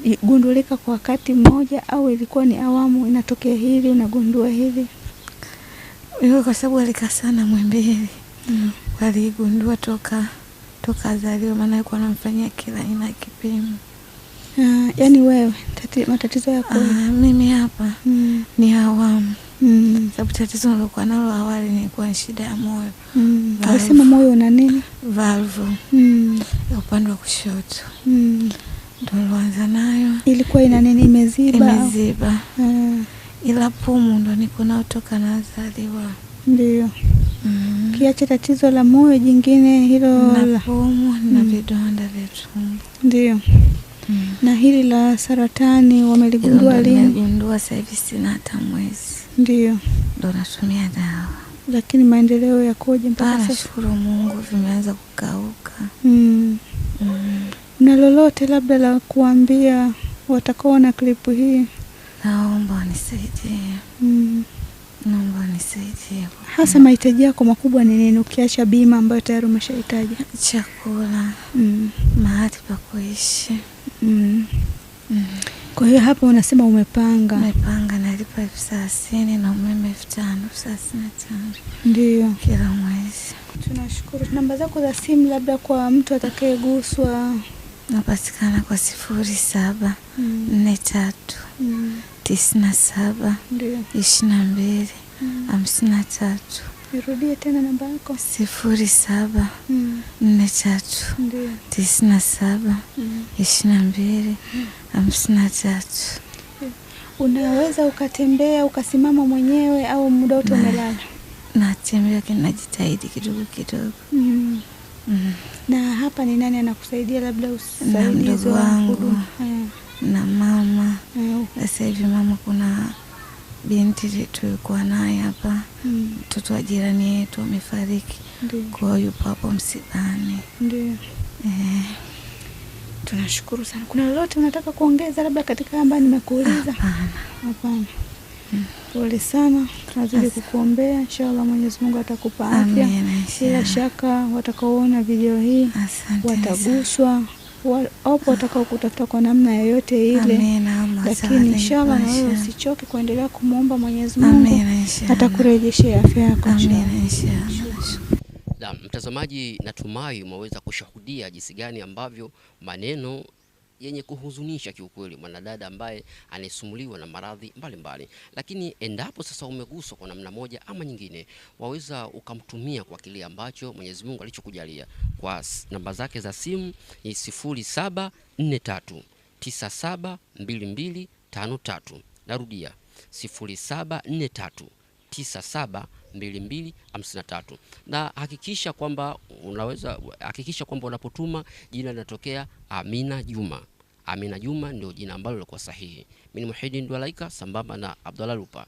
iligundulika kwa wakati mmoja au ilikuwa ni awamu, inatokea hili unagundua hivi? Kwa sababu alikaa sana Muhimbili. Waligundua toka azaliwa, maana alikuwa anamfanyia kila aina kipimo. Yaani wewe matatizo yako mimi hapa ni awamu. Sababu tatizo nilikuwa nalo awali nilikuwa shida ya moyo. Walisema moyo una nini? Valve ya upande wa kushoto. Ndio nilianza nayo. Ilikuwa ina nini, imeziba? Imeziba. Ila pumu ndo niko nao toka nazaliwa. Ndio. Kiacha tatizo la moyo, jingine hilo la pumu na vidonda vya tumbo. Ndio. Na hili la saratani wameligundua lini? Wameligundua sasa hivi sina hata mwezi. Ndio. Ndo natumia dawa. Lakini maendeleo yakoje mpaka sasa? Nashukuru Mungu, vimeanza kukauka. Na lolote labda la kuambia watakaoona klipu hii? Naomba unisaidie. Naomba unisaidie. Hasa mahitaji yako makubwa ni nini, ukiacha bima ambayo tayari umeshahitaji? Chakula, mahali pa kuishi. Kwa hiyo hapa unasema umepanga? Nimepanga, nalipa 30,000 na umeme 5,000, 35. Ndio. Kila mwezi. Tunashukuru. Namba zako za simu labda kwa mtu atakayeguswa? Napatikana kwa 0743 97 22 53. Nirudie tena namba yako. 0743 97 22 53. Unaweza ukatembea ukasimama mwenyewe au muda wote umelala? Natembea, najitahidi kidogo kidogo. Na hapa ni nani anakusaidia, labda usaidizi wangu na mama? Sasa hivi mama, kuna binti tulikuwa naye hapa, mtoto wa jirani yetu amefariki. Kwa hiyo yupo hapo msibani. Ndio. Tunashukuru sana. Kuna lolote unataka kuongeza labda katika ambayo nimekuuliza? Hapana. Pole sana. Tunazidi kukuombea. Inshallah Mwenyezi Mungu atakupa afya. Bila shaka watakaoona video hii wataguswa. Wapo watakao kutafuta kwa namna yoyote ile. Lakini inshallah na wewe usichoke kuendelea kumuomba Mwenyezi Mungu. Atakurejeshea afya yako. Na mtazamaji, natumai umeweza kushuhudia jinsi gani ambavyo maneno yenye kuhuzunisha kiukweli mwanadada ambaye anasumbuliwa na maradhi mbalimbali. Lakini endapo sasa umeguswa kwa namna moja ama nyingine, waweza ukamtumia kwa kile ambacho Mwenyezi Mungu alichokujalia. Kwa namba zake za simu ni 0743 97 22 53. Narudia 0743 97 22 53. Na hakikisha kwamba unapotuma jina linatokea Amina Juma. Amina Juma ndio jina ambalo lilikuwa sahihi. Mimi ni Muhyiddin Dwalaika sambamba na Abdallah Lupa.